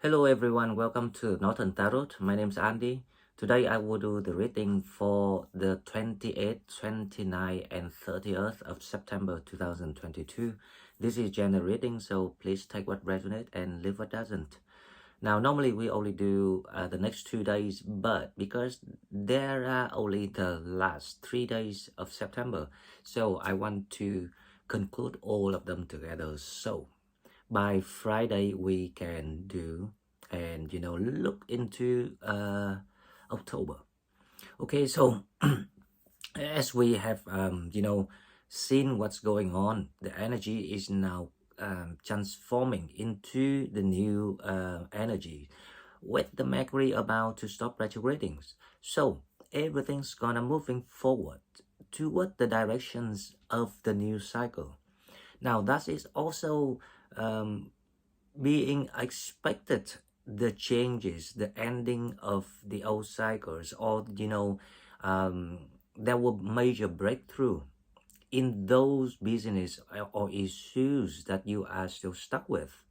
Hello everyone, welcome to Northern Tarot. My name is Andy. Today I will do the reading for the 28th, 29th and 30th of September 2022. This is general reading, so please take what resonates and leave what doesn't. Now, normally we only do the next 2 days, but because there are only the last 3 days of September, so I want to conclude all of them together. So by Friday we can do and look into October. Okay, so as we have seen what's going on, the energy is now transforming into the new energy with the Mercury about to stop retrograding. So everything's gonna moving forward toward the directions of the new cycle. Now that is also um, being expected, the changes, the ending of the old cycles, or there were major breakthrough in those business or issues that you are still stuck with.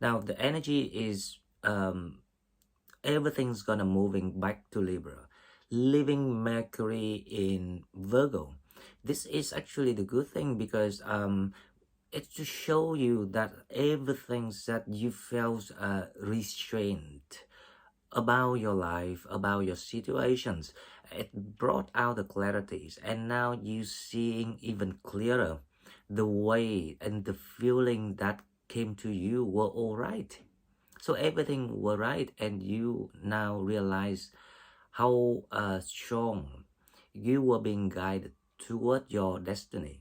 Now the energy is everything's gonna moving back to Libra, leaving Mercury in Virgo. This is actually the good thing because it's to show you that everything that you felt restrained about your life, about your situations, it brought out the clarities, and now you seeing even clearer the way and the feeling that came to you were all right. So everything were right, and you now realize how strong you were being guided toward your destiny.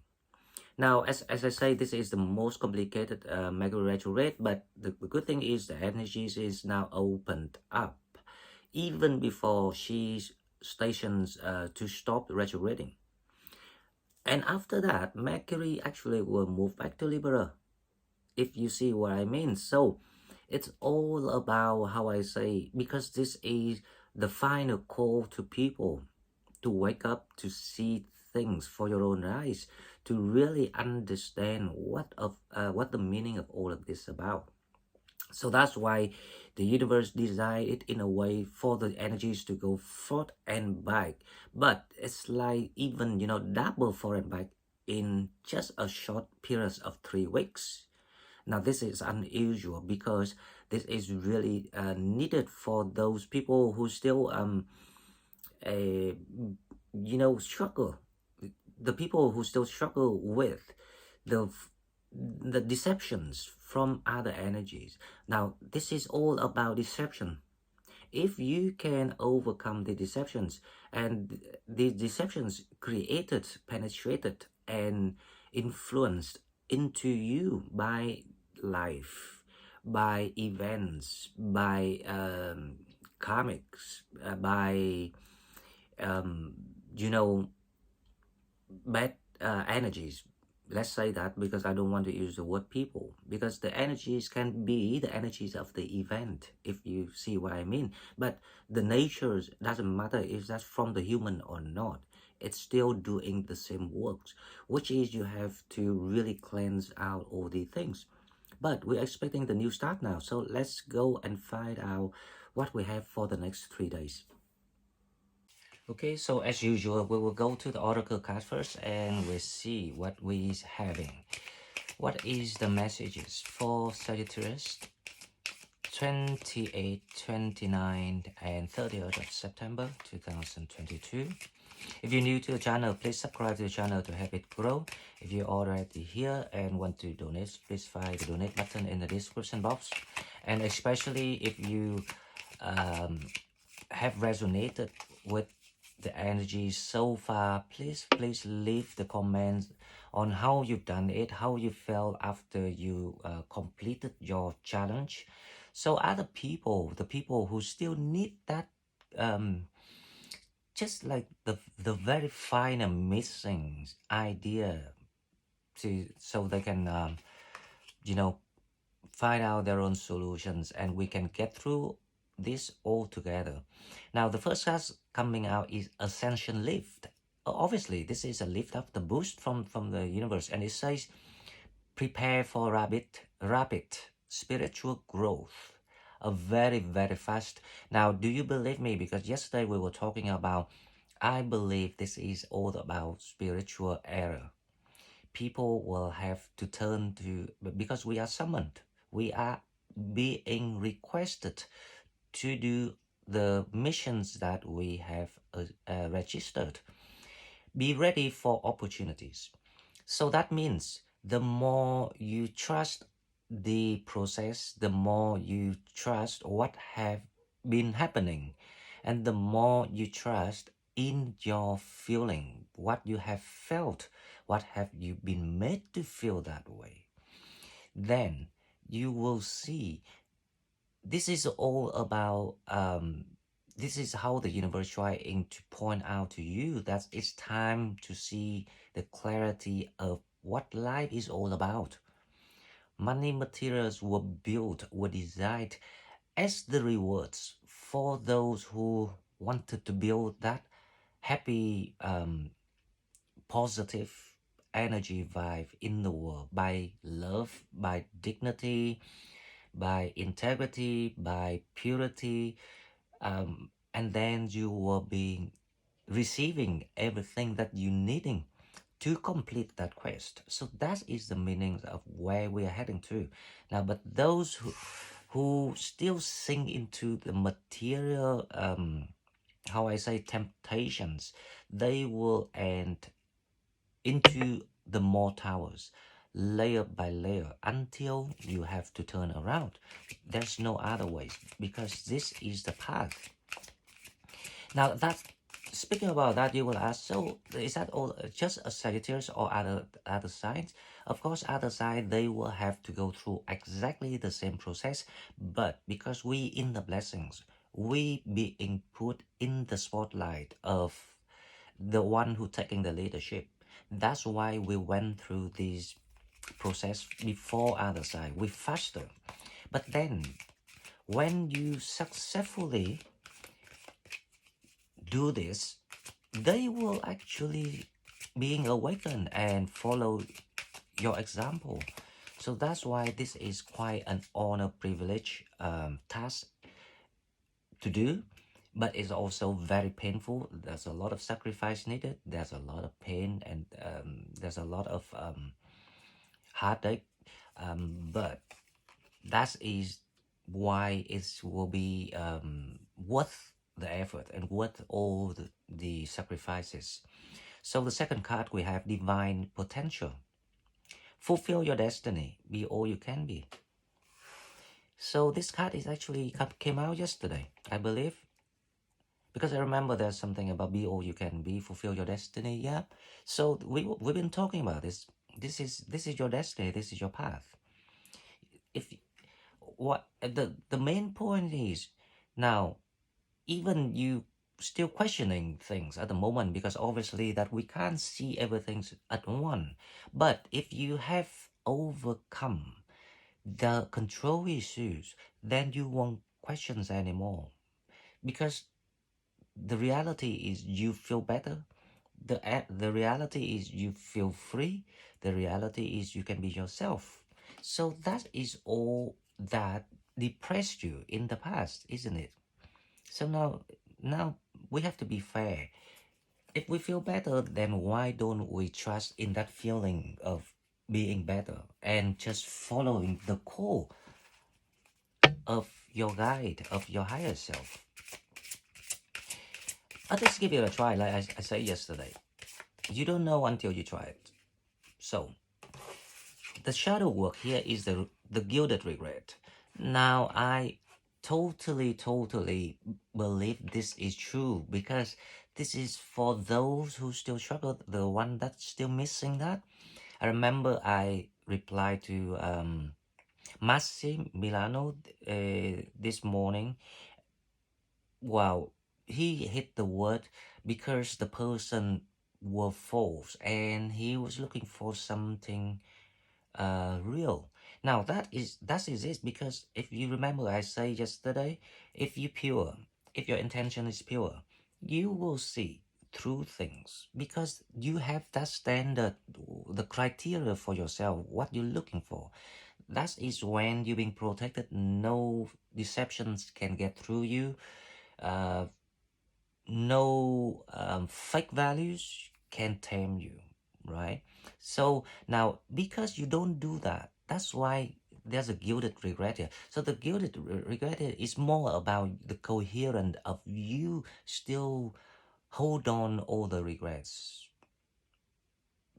Now, as I say, this is the most complicated Mercury retrograde, but the good thing is the energies is now opened up even before she stations to stop retrograding. And after that, Mercury actually will move back to Libra, if you see what I mean. So it's all about how I say, because this is the final call to people to wake up, to see things for your own eyes, to really understand what the meaning of all of this about. So that's why the universe designed it in a way for the energies to go forth and back. But it's like even double forward and back in just a short period of 3 weeks. Now this is unusual because this is really needed for those people who still uh, struggle, the people who still struggle with the the deceptions from other energies. Now this is all about deception. If you can overcome the deceptions, and the deceptions created, penetrated and influenced into you by life, by events, by karmics, by um, you know bad energies. Let's say that, because I don't want to use the word people, because the energies can be the energies of the event, if you see what I mean. But the natures doesn't matter if that's from the human or not. It's still doing the same works, which is you have to really cleanse out all the things. But we're expecting the new start now, so let's go and find out what we have for the next 3 days. Okay, so as usual, we will go to the oracle card first and we'll see what we're having. What is the messages for Sagittarius 28, 29, and 30th of September 2022? If you're new to the channel, please subscribe to the channel to help it grow. If you're already here and want to donate, please find the donate button in the description box. And especially if you have resonated with the energy so far, please leave the comments on how you've done it, how you felt after you completed your challenge, so other people, the people who still need that just like the very final missing idea, to so they can you know find out their own solutions, and we can get through this all together. Now, the first card coming out is Ascension Lift. Obviously, this is a lift up, the boost from the universe, and it says, prepare for rapid spiritual growth. very, very fast. Now, do you believe me? Because yesterday we were talking about, I believe this is all about spiritual error. People will have to turn to, because we are summoned, we are being requested to do the missions that we have registered. Be ready for opportunities. So that means the more you trust the process, the more you trust what have been happening, and the more you trust in your feeling, what you have felt, what have you been made to feel that way, then you will see this is all about this is how the universe trying to point out to you that it's time to see the clarity of what life is all about. Money materials were built, were designed as the rewards for those who wanted to build that happy, positive energy vibe in the world by love, by dignity, by integrity, by purity, and then you will be receiving everything that you needing to complete that quest. So that is the meaning of where we are heading to now. But those who still sink into the material, how I say, temptations, they will end into the more towers, layer by layer, until you have to turn around. There's no other way, because this is the path. Now, that's speaking about that, you will ask, so is that all just a Sagittarius or other signs? Of course, other signs, they will have to go through exactly the same process, but because we in the blessings, we being put in the spotlight of the one who taking the leadership. That's why we went through this process before other side. We faster. But then when you successfully do this, they will actually being awakened and follow your example. So that's why this is quite an honor privilege task to do, but it's also very painful. There's a lot of sacrifice needed. There's a lot of pain, and there's a lot of heartache. But that is why it will be worth the effort and worth all the sacrifices. So the second card we have divine potential. Fulfill your destiny. Be all you can be. So this card is actually came out yesterday, I believe. Because I remember there's something about be all you can be, fulfill your destiny. Yeah. So we've been talking about this. This is your destiny. This is your path. If what the main point is now, even you still questioning things at the moment, because obviously that we can't see everything at once. But if you have overcome the control issues, then you won't questions anymore, because the reality is you feel better. The reality is you feel free. The reality is you can be yourself. So that is all that depressed you in the past, isn't it? So now we have to be fair. If we feel better, then why don't we trust in that feeling of being better and just following the call of your guide, of your higher self? I'll just give it a try, like I said yesterday. You don't know until you try it. So, the shadow work here is the gilded regret. Now, I totally believe this is true, because this is for those who still struggle, the one that's still missing that. I remember I replied to Massi Milano this morning. Wow, he hit the word because the person were false and he was looking for something real. Now that is it, because if you remember I said yesterday, if you pure, if your intention is pure, you will see through things, because you have that standard, the criteria for yourself, what you're looking for. That is when you're being protected. No deceptions can get through you. Uh, no fake values can tame you, right? So now, because you don't do that, that's why there's a guilted regret here. So the guilted regret here is more about the coherence of you still hold on all the regrets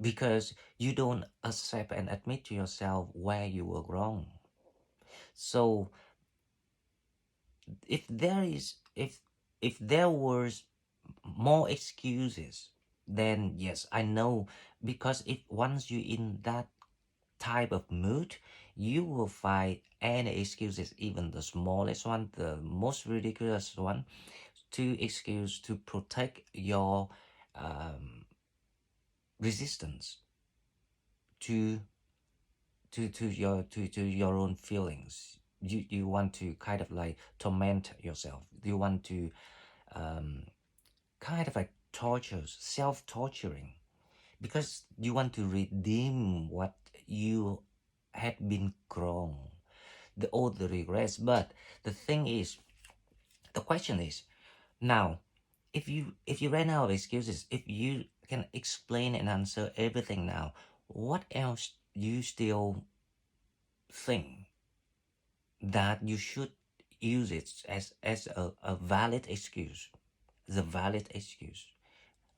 because you don't accept and admit to yourself where you were wrong. So if there is if there was more excuses, then yes, I know, because if once you in that type of mood, you will find any excuses, even the smallest one, the most ridiculous one, to excuse to protect your resistance to to your own feelings. You want to kind of like torment yourself. You want to um, kind of like tortures, self-torturing, because you want to redeem what you had been wrong, all the regrets. But the thing is, the question is now, if you ran out of excuses, if you can explain and answer everything now, what else you still think that you should use it as a valid excuse, the valid excuse?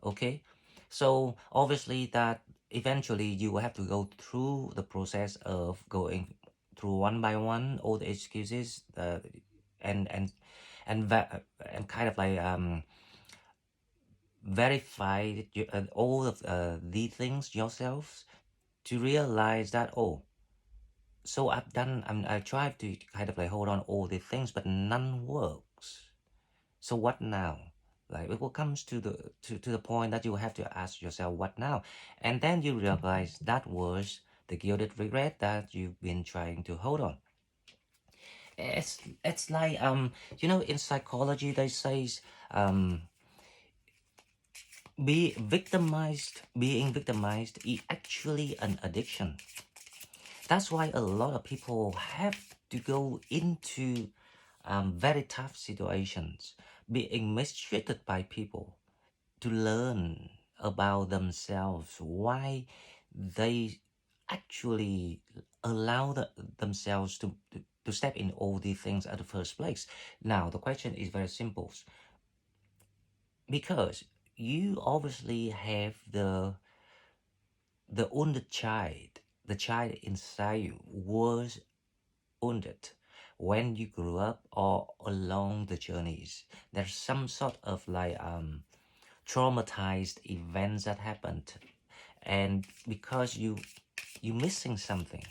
Okay, so obviously that eventually you will have to go through the process of going through one by one all the excuses, and and and kind of like verify that all of these things yourselves, to realize that, oh, so I tried to kind of like hold on all these things, but none works. So what now? Like it will comes to the point that you have to ask yourself, what now? And then you realize that was the guilted regret that you've been trying to hold on. It's like in psychology they say um being victimized is actually an addiction. That's why a lot of people have to go into very tough situations, being mistreated by people, to learn about themselves, why they actually allow themselves to step in all these things at the first place. Now, the question is very simple, because you obviously have the wounded child, the child inside you was wounded when you grew up or along the journeys. There's some sort of like traumatized events that happened, and because you missing something,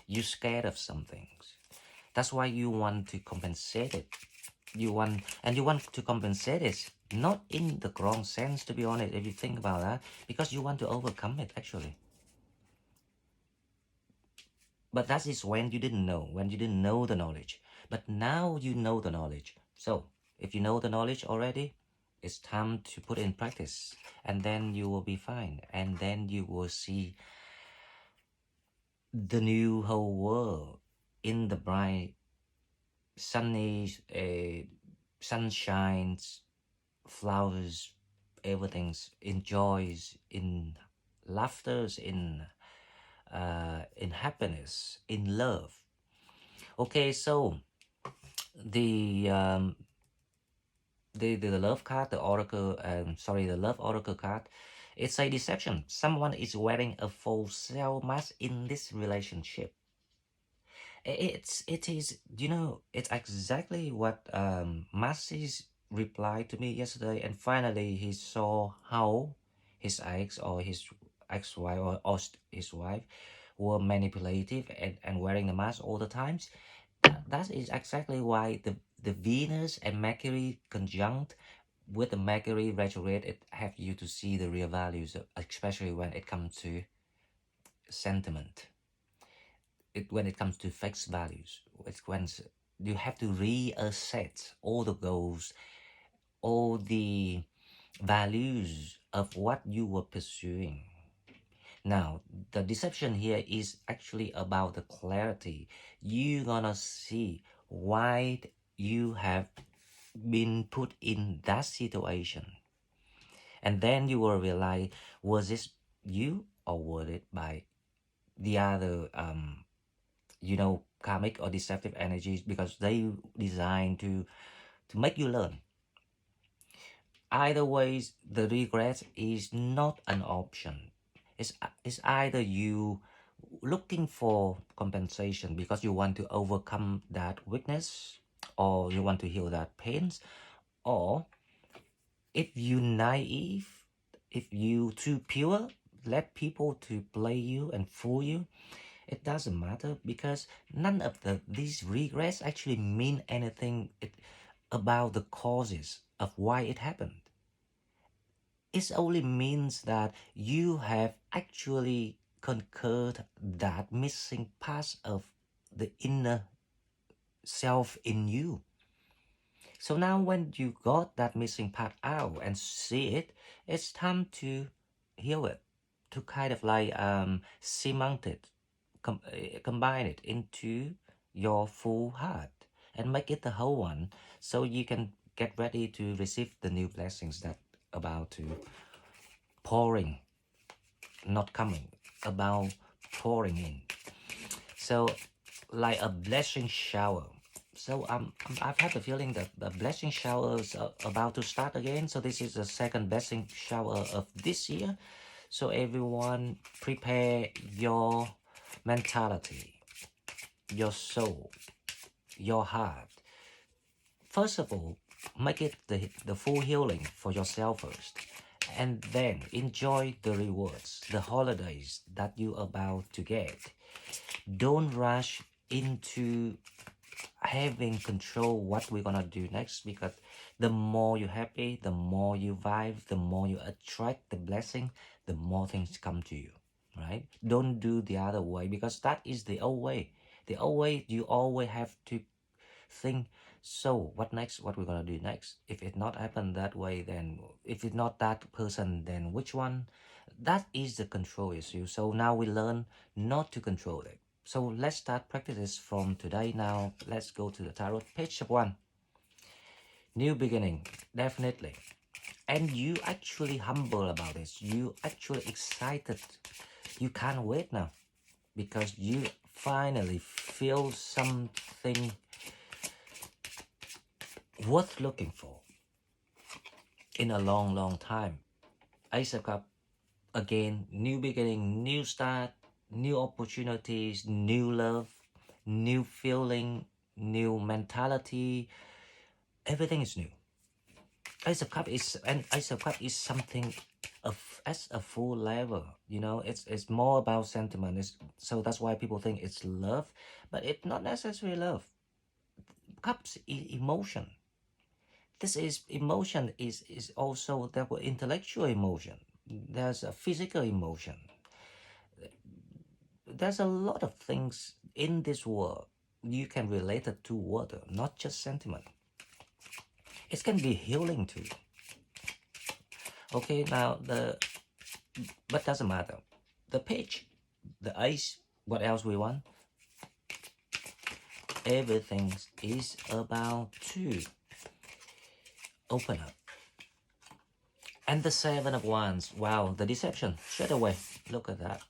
you scared of some things. That's why you want to compensate it. You want to compensate it, not in the wrong sense, to be honest, if you think about that, because you want to overcome it actually. But that is when you didn't know the knowledge. But now you know the knowledge. So if you know the knowledge already, it's time to put it in practice, and then you will be fine. And then you will see the new whole world in the bright, sunny, sunshines, flowers, everything's in joys, in laughters, in happiness, in love. Okay, so the um, the love card, the oracle, the love oracle card, it's a deception. Someone is wearing a false self mask in this relationship. It's exactly what Massey's replied to me yesterday, and finally he saw how his ex or his ex-wife or his wife were manipulative and wearing the mask all the times. That is exactly why the Venus and Mercury conjunct with the Mercury retrograde, it have you to see the real values, especially when it comes to sentiment. When it comes to fixed values, it's when you have to reassess all the goals, all the values of what you were pursuing. Now, the deception here is actually about the clarity. You're gonna see why you have been put in that situation. And then you will realize, was this you or was it by the other, karmic or deceptive energies, because they designed to make you learn. Either ways, the regret is not an option. It's either you looking for compensation because you want to overcome that weakness, or you want to heal that pains, or if you naive, if you too pure, let people to play you and fool you, it doesn't matter, because none of these regrets actually mean anything about the causes of why it happened. It only means that you have actually conquered that missing part of the inner self in you. So now when you got that missing part out and see it, it's time to heal it, to kind of like cement it, combine it into your full heart and make it the whole one, so you can get ready to receive the new blessings that about to pouring, not coming, about pouring in. So like a blessing shower. So I've had the feeling that the blessing shower is about to start again. So this is the second blessing shower of this year. So everyone prepare your mentality, your soul, your heart. First of all, make it the full healing for yourself first. And then enjoy the rewards, the holidays that you're about to get. Don't rush into having control what we're gonna do next, because the more you're happy, the more you vibe, the more you attract the blessing, the more things come to you, right? Don't do the other way, because that is the old way. The old way, you always have to think, so what next, what we're gonna do next? If it not happen that way, then if it's not that person, then which one? That is the control issue. So now we learn not to control it. So let's start practices from today. Now let's go to the tarot page of 1. New beginning, definitely. And you actually humble about this. You actually excited. You can't wait now, because you finally feel something worth looking for in a long, long time. Ace of Cups, again, new beginning, new start, new opportunities, new love, new feeling, new mentality. Everything is new. Ace of Cups is something as a full level. It's more about sentiment. So that's why people think it's love, but it's not necessarily love. Cups is emotion. This is emotion is also there were intellectual emotion. There's a physical emotion. There's a lot of things in this world you can relate it to water, not just sentiment. It can be healing too. Okay, now but doesn't matter. The page, the ice, what else we want? Everything is about to open up. And the 7 of Wands, wow, the deception, straight away, look at that.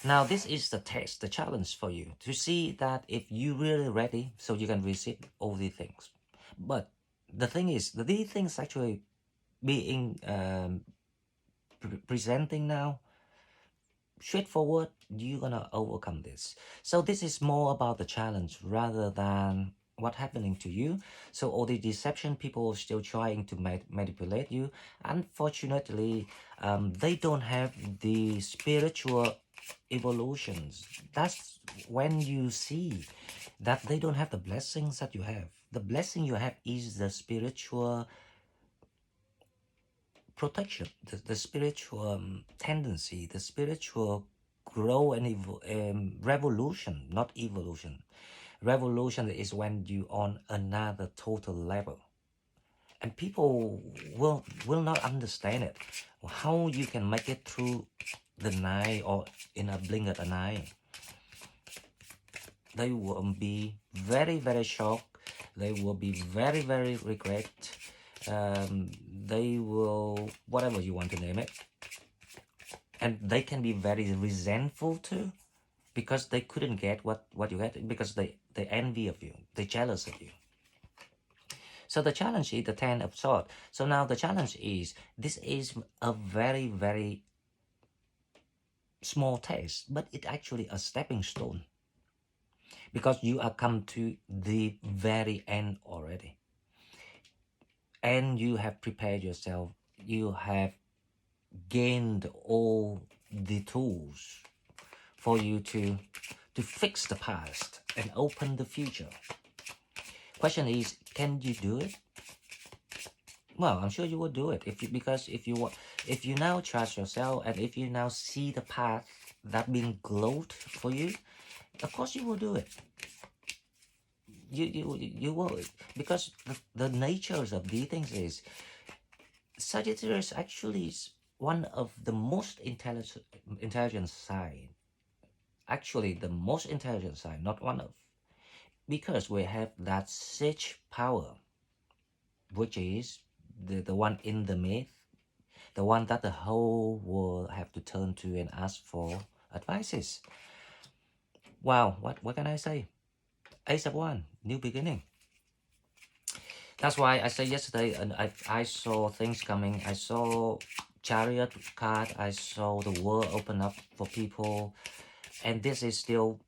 Now this is the test, the challenge for you, to see that if you're really ready, so you can receive all these things. But the thing is, these things actually being presenting now, straightforward, you're gonna overcome this. So this is more about the challenge rather than what happening to you. So all the deception, people are still trying to manipulate you. Unfortunately, they don't have the spiritual evolutions. That's when you see that they don't have the blessings that you have. The blessing you have is the spiritual protection, the spiritual tendency, the spiritual grow and revolution, not evolution. Revolution is when you on another total level, and people will not understand it. how you can make it through the night or in a blink of an eye. They will be very, very shocked. They will be very, very regret. They will, whatever you want to name it. And they can be very resentful too, because they couldn't get what you get, because they envy of you, they jealous of you. So the challenge is the 10 of swords. So now the challenge is, this is a very, very small test, but it's actually a stepping stone, because you are come to the very end already, and you have prepared yourself. You have gained all the tools for you to fix the past and open the future. Question is, can you do it? Well, I'm sure you will do it because if you now trust yourself, and if you now see the path that being glowed for you, of course you will do it. You will, because the natures of these things is, Sagittarius actually is one of the most intelligent sign. Actually, the most intelligent sign, not one of, because we have that sage power, which is the one in the myth, the one that the whole world have to turn to and ask for advices. Wow, what can I say? Ace of Wands, new beginning. That's why I said yesterday, and I saw things coming. I saw Chariot card. I saw the world open up for people, and this is still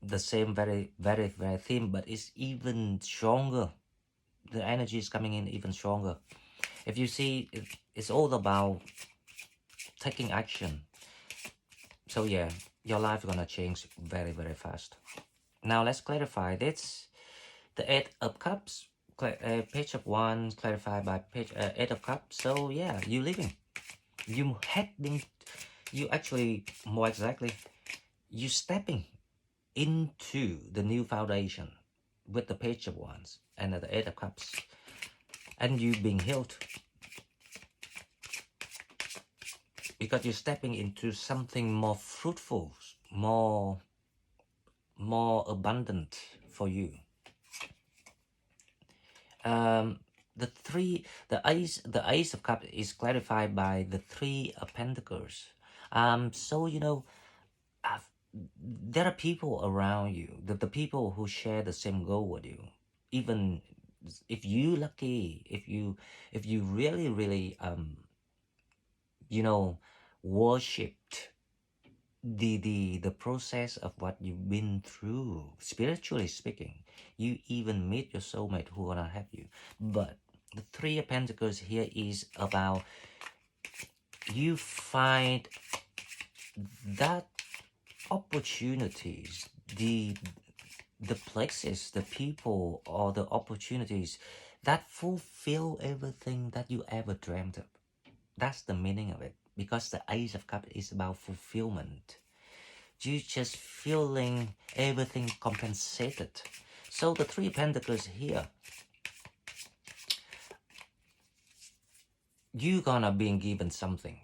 the same very, very, very theme, but it's even stronger. The energy is coming in even stronger. If you see, it's all about taking action. So yeah, your life is gonna change very, very fast. Now let's clarify this. The 8 of Cups, Page of Wands clarified by page 8 of Cups. So yeah, you living, you heading, you actually, more exactly, you stepping into the new foundation with the Page of Wands and the 8 of Cups, and you being healed, because you're stepping into something more fruitful, more abundant for you. The Ace of Cups is clarified by the 3 of Pentacles. So you know, there are people around you, the people who share the same goal with you. Even if you lucky, if you really you know, worshipped the process of what you've been through, spiritually speaking, you even meet your soulmate who gonna help you. But the 3 of Pentacles here is about you find that opportunities, the places, the people, or the opportunities that fulfill everything that you ever dreamt of. That's the meaning of it, because the Ace of Cups is about fulfillment. You just feeling everything compensated. So the 3 of Pentacles here, you gonna be given something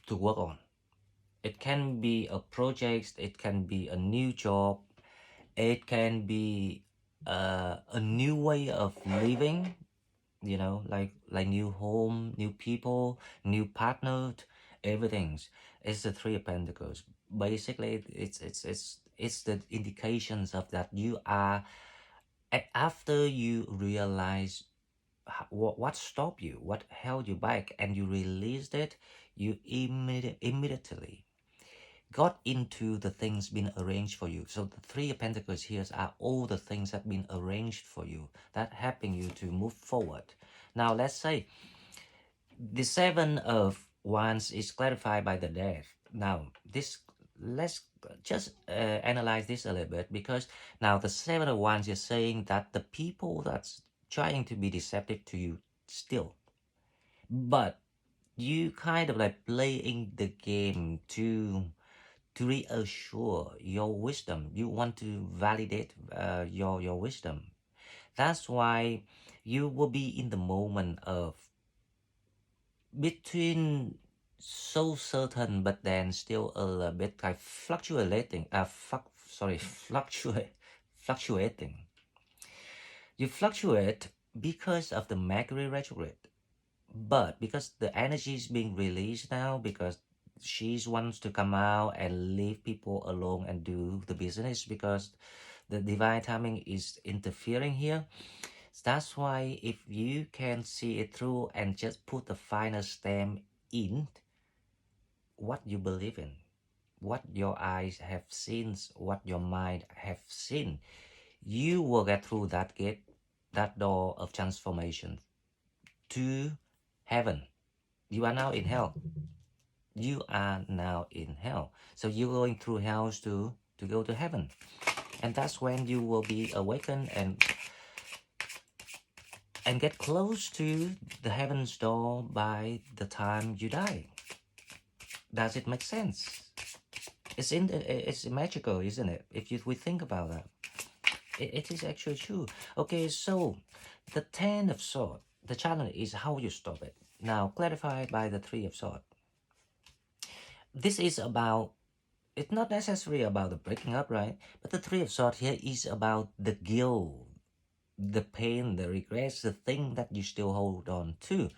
to work on. It can be a project, it can be a new job, it can be a new way of living, you know, like new home, new people, new partner, everything. It's the 3 of Pentacles. Basically, it's the indications of that you are, after you realize what stopped you, what held you back, and you released it, you immediately got into the things being arranged for you. So the 3 of Pentacles here are all the things that have been arranged for you, that helping you to move forward. Now let's say the 7 of Wands is clarified by the Death. Now this, let's just analyze this a little bit, because now the 7 of Wands is saying that the people that's trying to be deceptive to you still, but you kind of like playing the game to reassure your wisdom. You want to validate your wisdom. That's why you will be in the moment of between so certain, but then still a little bit like fluctuating. Fluctuating. You fluctuate because of the Mercury retrograde, but because the energy is being released now, because she wants to come out and leave people alone and do the business, because the divine timing is interfering here. That's why if you can see it through and just put the final stamp in what you believe in, what your eyes have seen, what your mind have seen, you will get through that gate, that door of transformation to heaven. You are now in hell. You are now in hell. So you're going through hell to go to heaven. And that's when you will be awakened and get close to the heaven's door by the time you die. Does it make sense? It's magical, isn't it? If we think about that, it is actually true. Okay, so the 10 of Swords, the challenge is how you stop it. Now, clarified by the 3 of Swords. This is about, it's not necessarily about the breaking up, right? But the 3 of Swords here is about the guilt, the pain, the regrets, the thing that you still hold on to.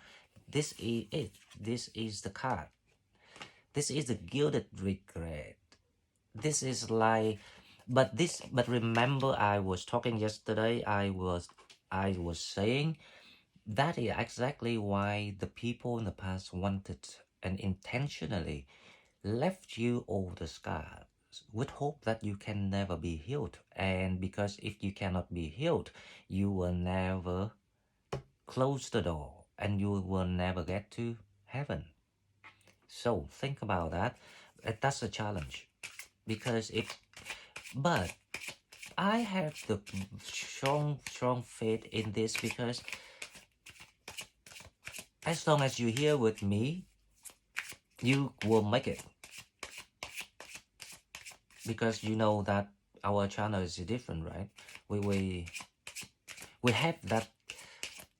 This is it. This is the card. This is the gilded regret. This is like, but remember, I was talking yesterday. I was saying that is exactly why the people in the past wanted and intentionally left you all the scars with hope that you can never be healed. And because if you cannot be healed, you will never close the door and you will never get to heaven. So think about that. That's a challenge. Because but I have the strong faith in this, because as long as you're here with me, you will make it. Because you know that our channel is different, right? We have that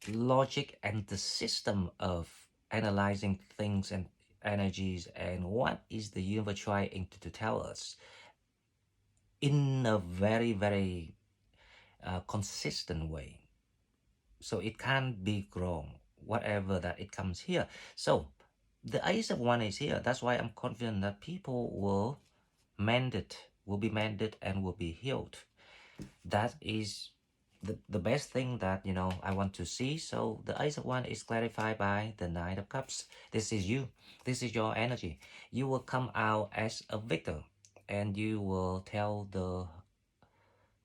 logic and the system of analyzing things and energies and what is the universe trying to tell us in a very, very consistent way. So it can't be wrong, whatever that it comes here. So the Ace of Wands is here. That's why I'm confident that people will be mended and will be healed. That is the best thing that, you know, I want to see. So the Ace of Wands is clarified by the Knight of Cups. This is you. This is your energy. You will come out as a victor, and you will tell the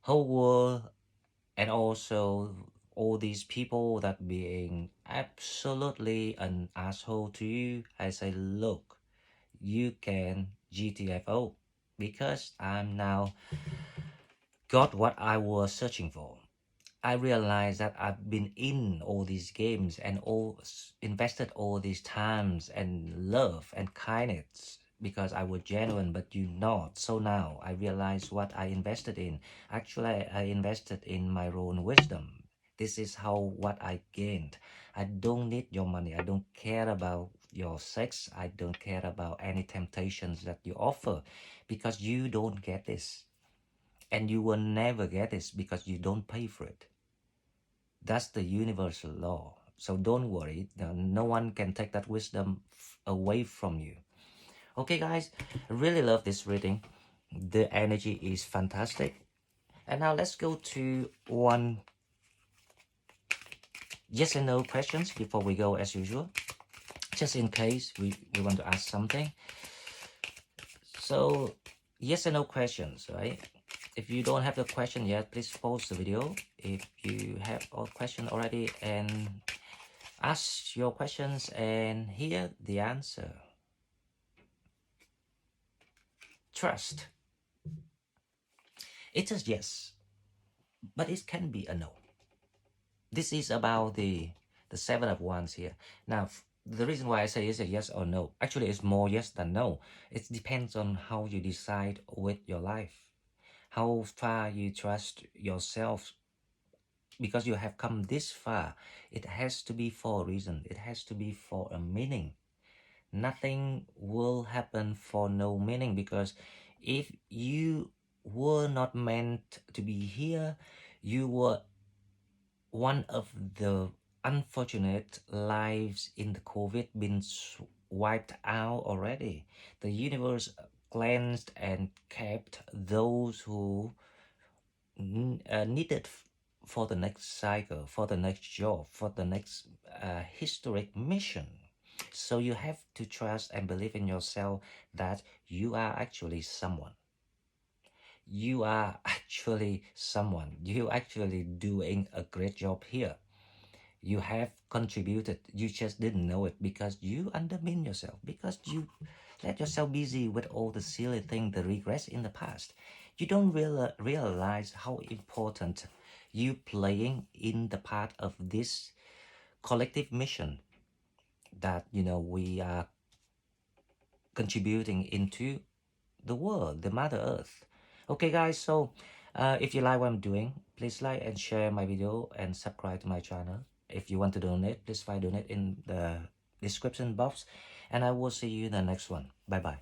whole world and also all these people that being absolutely an asshole to you. I say, look, you can GTFO, because I'm now got what I was searching for. I realized that I've been in all these games and invested all these times and love and kindness because I was genuine, but you not. So now I realize what I invested in. Actually, I invested in my own wisdom. This is how what I gained. I don't need your money. I don't care about your sex. I don't care about any temptations that you offer, because you don't get this. And you will never get this because you don't pay for it. That's the universal law. So don't worry. No one can take that wisdom away from you. Okay, guys, I really love this reading. The energy is fantastic. And now let's go to one yes and no questions before we go as usual. Just in case we want to ask something. So yes and no questions, right? If you don't have the question yet, please pause the video. If you have a question already, and ask your questions and hear the answer. Trust. It is yes, but it can be a no. This is about the 7 of Wands here. Now, the reason why I say is a yes or no, actually it's more yes than no. It depends on how you decide with your life, how far you trust yourself because you have come this far, it has to be for a reason. It has to be for a meaning. Nothing will happen for no meaning, because if you were not meant to be here, you were one of the unfortunate lives in the COVID been wiped out already. The universe cleansed and kept those who needed for the next cycle, for the next job, for the next historic mission. So you have to trust and believe in yourself that you are actually someone. You are actually someone. You actually doing a great job here. You have contributed. You just didn't know it because you undermine yourself, because you let yourself busy with all the silly things, the regrets in the past. You don't realize how important you playing in the part of this collective mission that we are contributing into the world, the Mother Earth. Okay, guys, so if you like what I'm doing, please like and share my video and subscribe to my channel. If you want to donate, please find donate in the description box, and I will see you in the next one. Bye bye.